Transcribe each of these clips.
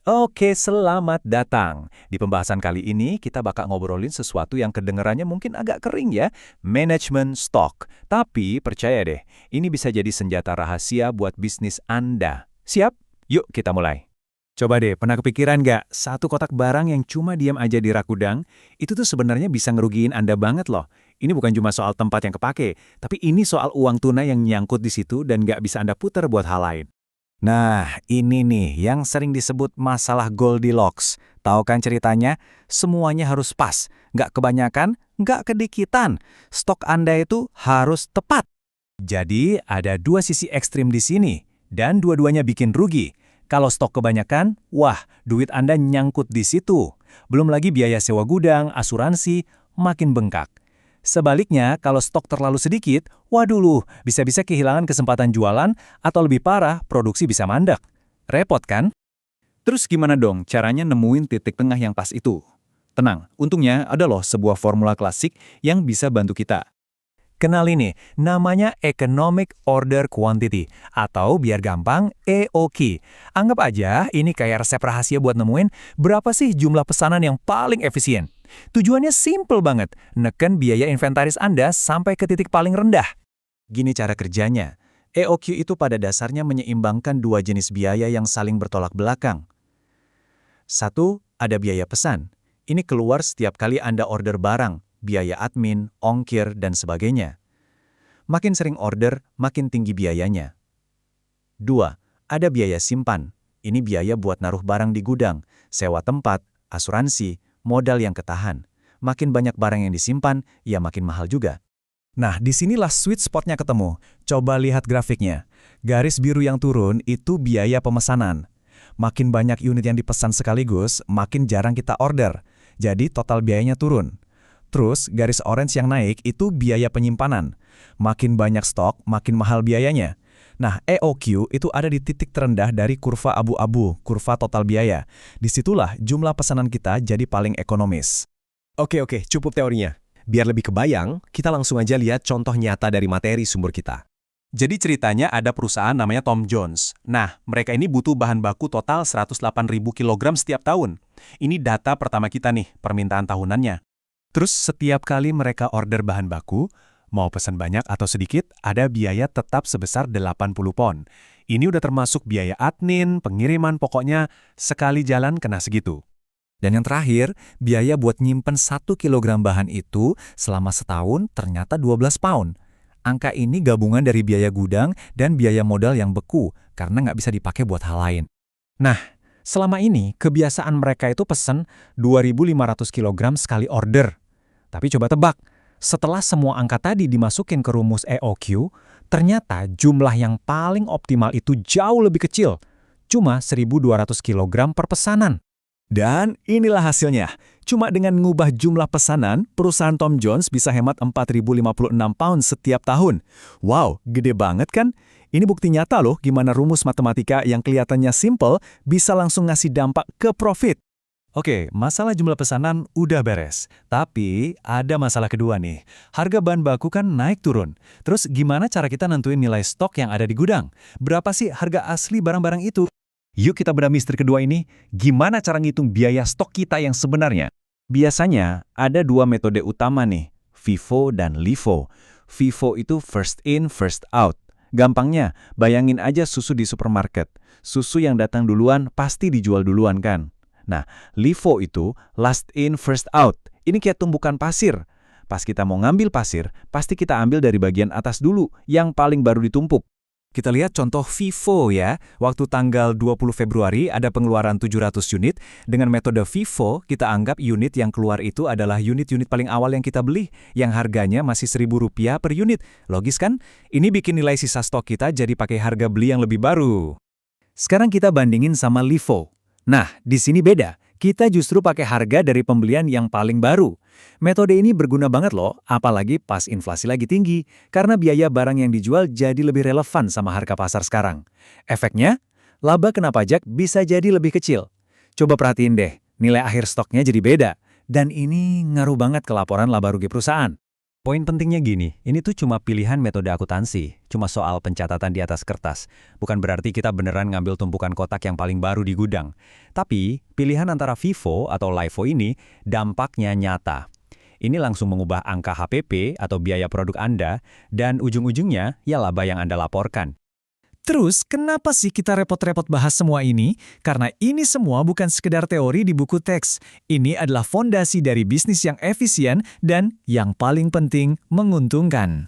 Oke, selamat datang. Di pembahasan kali ini, kita bakal ngobrolin sesuatu yang kedengarannya mungkin agak kering ya, manajemen stok. Tapi, percaya deh, ini bisa jadi senjata rahasia buat bisnis Anda. Siap? Yuk kita mulai. Coba deh, pernah kepikiran nggak, satu kotak barang yang cuma diam aja di rak gudang, itu tuh sebenarnya bisa ngerugiin Anda banget loh. Ini bukan cuma soal tempat yang kepake, tapi ini soal uang tunai yang nyangkut di situ dan nggak bisa Anda putar buat hal lain. Nah, ini nih yang sering disebut masalah Goldilocks. Tahu kan ceritanya? Semuanya harus pas. Nggak kebanyakan, nggak kedikitan. Stok Anda itu harus tepat. Jadi, ada dua sisi ekstrim di sini. Dan dua-duanya bikin rugi. Kalau stok kebanyakan, wah, duit Anda nyangkut di situ. Belum lagi biaya sewa gudang, asuransi, makin bengkak. Sebaliknya, kalau stok terlalu sedikit, waduh lu, bisa-bisa kehilangan kesempatan jualan atau lebih parah, produksi bisa mandek. Repot kan? Terus gimana dong caranya nemuin titik tengah yang pas itu? Tenang, untungnya ada loh sebuah formula klasik yang bisa bantu kita. Kenal ini, namanya Economic Order Quantity, atau biar gampang, EOQ. Anggap aja ini kayak resep rahasia buat nemuin berapa sih jumlah pesanan yang paling efisien. Tujuannya simple banget, neken biaya inventaris Anda sampai ke titik paling rendah. Gini cara kerjanya, EOQ itu pada dasarnya menyeimbangkan dua jenis biaya yang saling bertolak belakang. Satu, ada biaya pesan. Ini keluar setiap kali Anda order barang, biaya admin, ongkir, dan sebagainya. Makin sering order, makin tinggi biayanya. Dua, ada biaya simpan. Ini biaya buat naruh barang di gudang, sewa tempat, asuransi, modal yang ketahan. Makin banyak barang yang disimpan, ya makin mahal juga. Nah, disinilah sweet spotnya ketemu. Coba lihat grafiknya. Garis biru yang turun itu biaya pemesanan. Makin banyak unit yang dipesan sekaligus, makin jarang kita order. Jadi total biayanya turun. Terus, garis orange yang naik itu biaya penyimpanan. Makin banyak stok, makin mahal biayanya. Nah, EOQ itu ada di titik terendah dari kurva abu-abu, kurva total biaya. Disitulah jumlah pesanan kita jadi paling ekonomis. Oke, cukup teorinya. Biar lebih kebayang, kita langsung aja lihat contoh nyata dari materi sumber kita. Jadi ceritanya ada perusahaan namanya Tom Jones. Nah, mereka ini butuh bahan baku total 108.000 kilogram setiap tahun. Ini data pertama kita nih, permintaan tahunannya. Terus setiap kali mereka order bahan baku, mau pesan banyak atau sedikit, ada biaya tetap sebesar 80 pon. Ini udah termasuk biaya admin, pengiriman, pokoknya sekali jalan kena segitu. Dan yang terakhir, biaya buat nyimpen 1 kilogram bahan itu selama setahun ternyata 12 pound. Angka ini gabungan dari biaya gudang dan biaya modal yang beku, karena nggak bisa dipakai buat hal lain. Nah, selama ini kebiasaan mereka itu pesen 2.500 kilogram sekali order. Tapi coba tebak, setelah semua angka tadi dimasukin ke rumus EOQ, ternyata jumlah yang paling optimal itu jauh lebih kecil, cuma 1.200 kilogram per pesanan. Dan inilah hasilnya. Cuma dengan ngubah jumlah pesanan, perusahaan Tom Jones bisa hemat 4.056 pound setiap tahun. Wow, gede banget kan? Ini bukti nyata loh gimana rumus matematika yang kelihatannya simple bisa langsung ngasih dampak ke profit. Oke, masalah jumlah pesanan udah beres. Tapi ada masalah kedua nih. Harga bahan baku kan naik turun. Terus gimana cara kita nentuin nilai stok yang ada di gudang? Berapa sih harga asli barang-barang itu? Yuk kita bedah misteri kedua ini, gimana cara ngitung biaya stok kita yang sebenarnya? Biasanya ada dua metode utama nih, FIFO dan LIFO. FIFO itu first in, first out. Gampangnya, bayangin aja susu di supermarket. Susu yang datang duluan pasti dijual duluan kan? Nah, LIFO itu last in, first out. Ini kayak tumpukan pasir. Pas kita mau ngambil pasir, pasti kita ambil dari bagian atas dulu, yang paling baru ditumpuk. Kita lihat contoh FIFO ya. Waktu tanggal 20 Februari ada pengeluaran 700 unit. Dengan metode FIFO, kita anggap unit yang keluar itu adalah unit-unit paling awal yang kita beli, yang harganya masih Rp1.000 per unit. Logis kan? Ini bikin nilai sisa stok kita jadi pakai harga beli yang lebih baru. Sekarang kita bandingin sama LIFO. Nah, di sini beda. Kita justru pakai harga dari pembelian yang paling baru. Metode ini berguna banget loh, apalagi pas inflasi lagi tinggi, karena biaya barang yang dijual jadi lebih relevan sama harga pasar sekarang. Efeknya, laba kena pajak bisa jadi lebih kecil. Coba perhatiin deh, nilai akhir stoknya jadi beda. Dan ini ngaruh banget ke laporan laba rugi perusahaan. Poin pentingnya gini, ini tuh cuma pilihan metode akuntansi, cuma soal pencatatan di atas kertas. Bukan berarti kita beneran ngambil tumpukan kotak yang paling baru di gudang. Tapi, pilihan antara FIFO atau LIFO ini dampaknya nyata. Ini langsung mengubah angka HPP atau biaya produk Anda, dan ujung-ujungnya ya laba yang Anda laporkan. Terus, kenapa sih kita repot-repot bahas semua ini? Karena ini semua bukan sekedar teori di buku teks. Ini adalah fondasi dari bisnis yang efisien dan, yang paling penting, menguntungkan.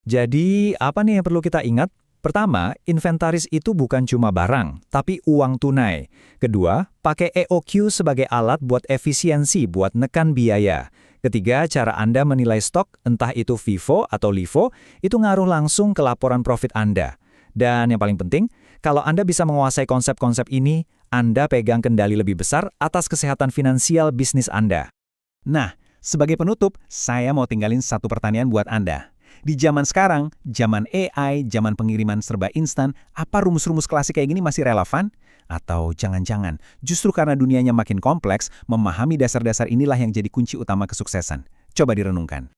Jadi, apa nih yang perlu kita ingat? Pertama, inventaris itu bukan cuma barang, tapi uang tunai. Kedua, pakai EOQ sebagai alat buat efisiensi, buat nekan biaya. Ketiga, cara Anda menilai stok, entah itu FIFO atau LIFO, itu ngaruh langsung ke laporan profit Anda. Dan yang paling penting, kalau Anda bisa menguasai konsep-konsep ini, Anda pegang kendali lebih besar atas kesehatan finansial bisnis Anda. Nah, sebagai penutup, saya mau tinggalin satu pertanyaan buat Anda. Di zaman sekarang, zaman AI, zaman pengiriman serba instan, apa rumus-rumus klasik kayak gini masih relevan? Atau jangan-jangan, justru karena dunianya makin kompleks, memahami dasar-dasar inilah yang jadi kunci utama kesuksesan. Coba direnungkan.